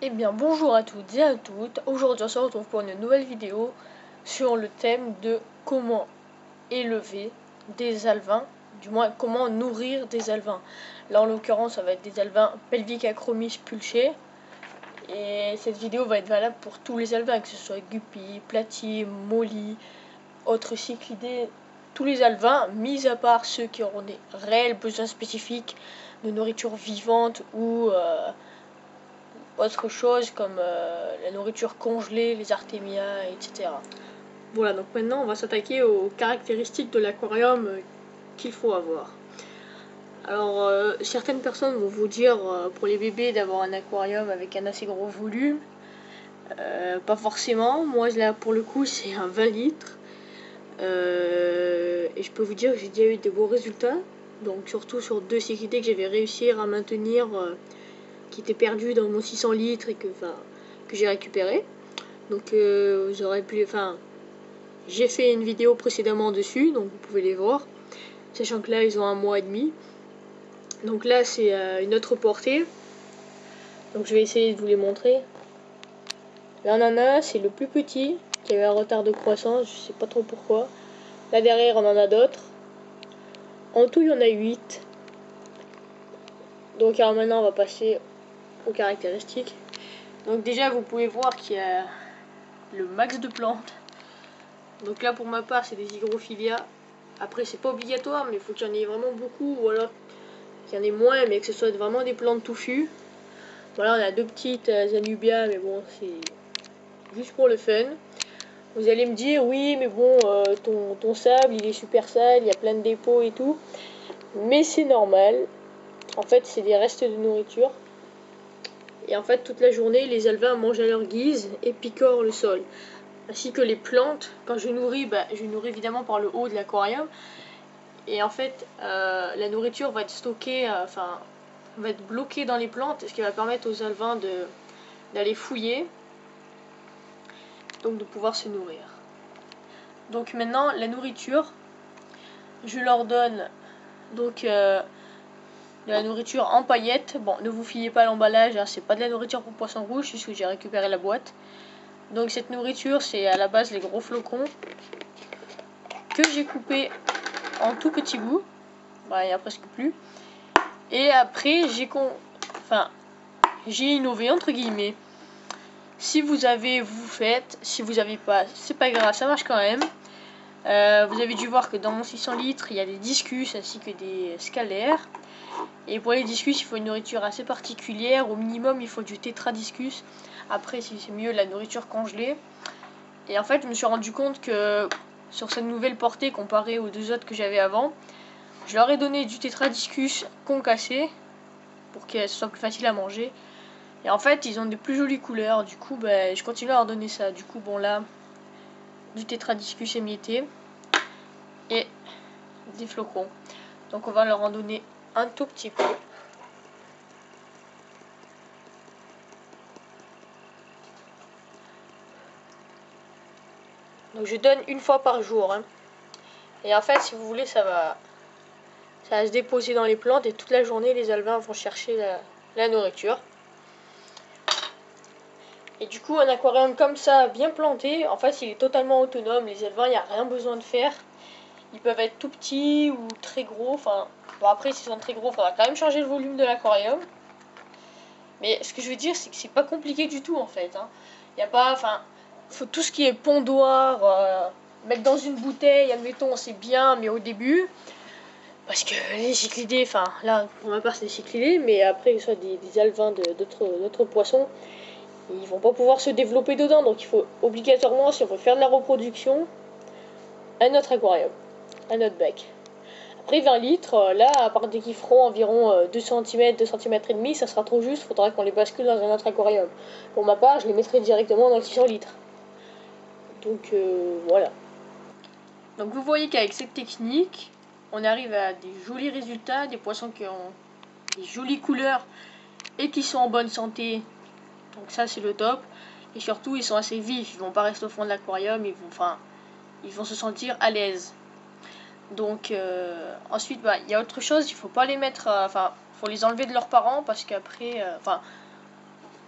Eh bien bonjour à toutes et à toutes, aujourd'hui on se retrouve pour une nouvelle vidéo sur le thème de comment élever des alevins, du moins comment nourrir des alevins. Là en l'occurrence ça va être des alevins Pelvicachromys pulchés, et cette vidéo va être valable pour tous les alevins, que ce soit guppies, platies, mollies, autres cyclidés, tous les alevins, mis à part ceux qui auront des réels besoins spécifiques de nourriture vivante ou autre chose comme la nourriture congelée, les artémias, etc. Voilà, donc maintenant on va s'attaquer aux caractéristiques de l'aquarium qu'il faut avoir. Alors certaines personnes vont vous dire pour les bébés d'avoir un aquarium avec un assez gros volume. Pas forcément, moi là pour le coup c'est un 20 litres. Et je peux vous dire que j'ai déjà eu de beaux résultats. Donc surtout sur 2 cyclités que j'avais réussi à maintenir, qui étaient perdus dans mon 600 litres et que j'ai récupéré. Donc vous aurez pu, j'ai fait une vidéo précédemment dessus, donc vous pouvez les voir, sachant que là ils ont 1 mois et demi. Donc là c'est une autre portée, donc je vais essayer de vous les montrer. Là on en a, c'est le plus petit qui avait un retard de croissance, je sais pas trop pourquoi. Là derrière on en a d'autres. En tout il y en a 8. Donc alors maintenant on va passer aux caractéristiques. Donc déjà vous pouvez voir qu'il y a le max de plantes. Donc là pour ma part c'est des hygrophilias. Après c'est pas obligatoire, mais il faut qu'il y en ait vraiment beaucoup, ou alors qu'il y en ait moins mais que ce soit vraiment des plantes touffues. Voilà, on a 2 petites anubias, mais bon c'est juste pour le fun. Vous allez me dire oui mais bon ton sable il est super sale, il y a plein de dépôts et tout. Mais c'est normal, en fait c'est des restes de nourriture. Et en fait toute la journée les alevins mangent à leur guise et picorent le sol. Ainsi que les plantes, quand je nourris, je nourris évidemment par le haut de l'aquarium. Et en fait, la nourriture va être stockée, va être bloquée dans les plantes, ce qui va permettre aux alevins d'aller fouiller, donc de pouvoir se nourrir. Donc maintenant, la nourriture, je leur donne donc de la nourriture en paillettes. Bon, ne vous fiez pas à l'emballage, hein, c'est pas de la nourriture pour poissons rouges, puisque j'ai récupéré la boîte. Donc cette nourriture, c'est à la base les gros flocons que j'ai coupés en tout petits bouts. Il n'y a presque plus. Et après, j'ai innové entre guillemets. Si vous avez, vous faites. Si vous avez pas, c'est pas grave, ça marche quand même. Vous avez dû voir que dans mon 600 litres, il y a des discus ainsi que des scalaires. Et pour les discus, il faut une nourriture assez particulière. Au minimum, il faut du tétradiscus. Après, si c'est mieux, la nourriture congelée. Et en fait, je me suis rendu compte que sur cette nouvelle portée comparée aux 2 autres que j'avais avant, je leur ai donné du tétradiscus concassé pour que ce soit plus facile à manger. Et en fait, ils ont de plus jolies couleurs. Du coup, je continue à leur donner ça. Du coup, bon là, du tétradiscus émietté et des flocons. Donc on va leur en donner un tout petit peu. Donc je donne 1 fois par jour. Hein. Et en fait, si vous voulez, ça va se déposer dans les plantes et toute la journée, les alevins vont chercher la nourriture. Et du coup, un aquarium comme ça, bien planté, en fait, il est totalement autonome. Les alevins, il n'y a rien besoin de faire. Ils peuvent être tout petits ou très gros. Bon, après, s'ils sont très gros, il faudra quand même changer le volume de l'aquarium. Mais ce que je veux dire, c'est que c'est pas compliqué du tout, en fait. Hein. Il n'y a pas, faut tout ce qui est pondoir, mettre dans une bouteille, admettons, c'est bien, mais au début, parce que les cyclidés, là, pour ma part, c'est des cyclidés, mais après, soit des alevins d'autres poissons, ils vont pas pouvoir se développer dedans. Donc, il faut obligatoirement, si on veut faire de la reproduction, un autre aquarium, un autre bac. Après 20 litres, là, à part dès qu'ils feront environ 2 cm, 2 cm et demi, ça sera trop juste, il faudra qu'on les bascule dans un autre aquarium. Pour ma part, je les mettrai directement dans le 600 litres. Donc voilà. Donc vous voyez qu'avec cette technique, on arrive à des jolis résultats, des poissons qui ont des jolies couleurs et qui sont en bonne santé. Donc ça c'est le top. Et surtout ils sont assez vifs, ils vont pas rester au fond de l'aquarium, ils vont se sentir à l'aise. Donc ensuite il y a autre chose, il faut pas les mettre, faut les enlever de leurs parents parce qu'après,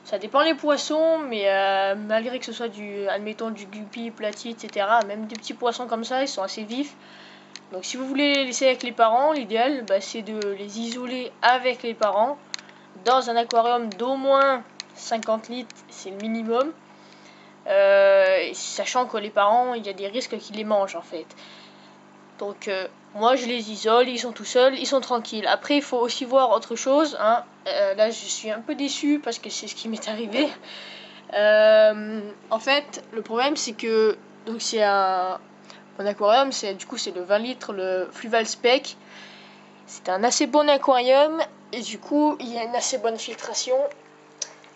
Ça dépend les poissons, mais malgré que ce soit admettons du guppy, platy, etc., même des petits poissons comme ça, ils sont assez vifs. Donc si vous voulez les laisser avec les parents, l'idéal c'est de les isoler avec les parents dans un aquarium d'au moins 50 litres, c'est le minimum. Sachant que les parents, il y a des risques qu'ils les mangent en fait. Donc moi je les isole, ils sont tout seuls, ils sont tranquilles. Après il faut aussi voir autre chose, hein. Là je suis un peu déçue parce que c'est ce qui m'est arrivé. En fait le problème c'est que donc c'est mon aquarium, c'est le 20 litres, le Fluval Spec. C'est un assez bon aquarium et du coup il y a une assez bonne filtration.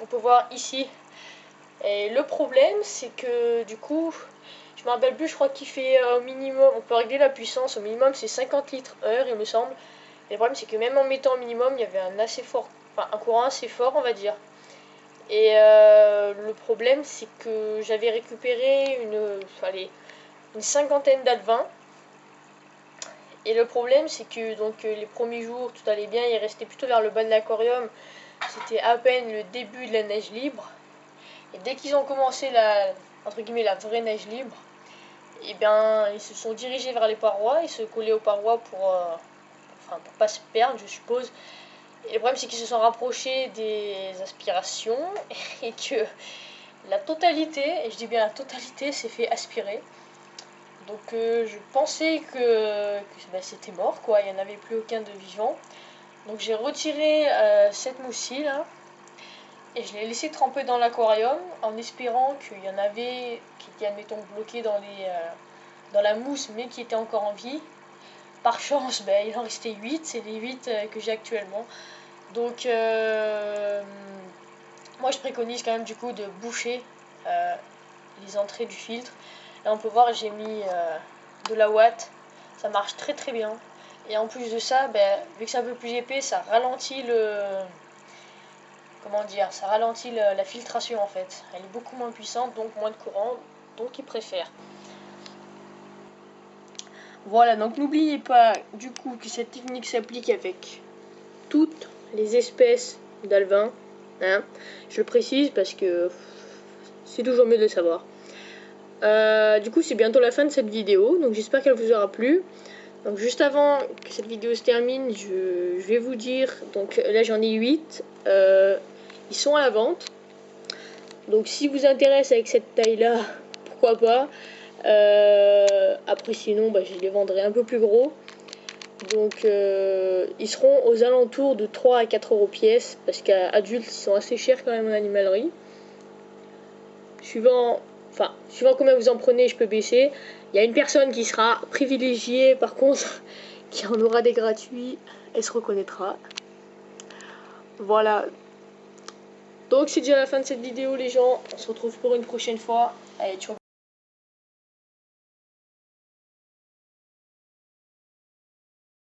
On peut voir ici. Et le problème c'est que du coup, je me rappelle plus, je crois qu'il fait au minimum, on peut régler la puissance, au minimum c'est 50 litres heure il me semble. Et le problème c'est que même en mettant au minimum, il y avait un courant assez fort on va dire. Et le problème c'est que j'avais récupéré une cinquantaine d'alevins. Et le problème c'est que donc les premiers jours tout allait bien, il restait plutôt vers le bas de l'aquarium. C'était à peine le début de la neige libre. Et dès qu'ils ont commencé la vraie neige libre, et bien ils se sont dirigés vers les parois, ils se collaient aux parois pour pas se perdre je suppose. Et le problème c'est qu'ils se sont rapprochés des aspirations et que la totalité, et je dis bien la totalité, s'est fait aspirer. Donc je pensais que c'était mort quoi, il n'y en avait plus aucun de vivant. Donc j'ai retiré cette moussie là. Et je l'ai laissé tremper dans l'aquarium en espérant qu'il y en avait qui étaient admettons bloqués dans la mousse mais qui étaient encore en vie. Par chance, il en restait 8, c'est les 8 que j'ai actuellement. Donc moi je préconise quand même du coup de boucher les entrées du filtre. Là on peut voir j'ai mis de la ouate, ça marche très très bien. Et en plus de ça, vu que c'est un peu plus épais, ça ralentit ça ralentit la filtration en fait. Elle est beaucoup moins puissante, donc moins de courant, donc ils préfèrent. Voilà, donc n'oubliez pas du coup que cette technique s'applique avec toutes les espèces d'alevins. Hein. Je le précise parce que c'est toujours mieux de le savoir. Du coup, c'est bientôt la fin de cette vidéo, donc j'espère qu'elle vous aura plu. Donc juste avant que cette vidéo se termine, je vais vous dire, donc là j'en ai 8. Ils sont à la vente. Donc si vous intéresse avec cette taille là, pourquoi pas. Après sinon je les vendrai un peu plus gros. Donc ils seront aux alentours de 3 à 4 euros pièce. Parce qu'à adultes ils sont assez chers quand même en animalerie. Suivant combien vous en prenez, je peux baisser. Il y a une personne qui sera privilégiée par contre, qui en aura des gratuits. Elle se reconnaîtra. Voilà. Donc c'est déjà la fin de cette vidéo les gens, on se retrouve pour une prochaine fois. Allez, ciao.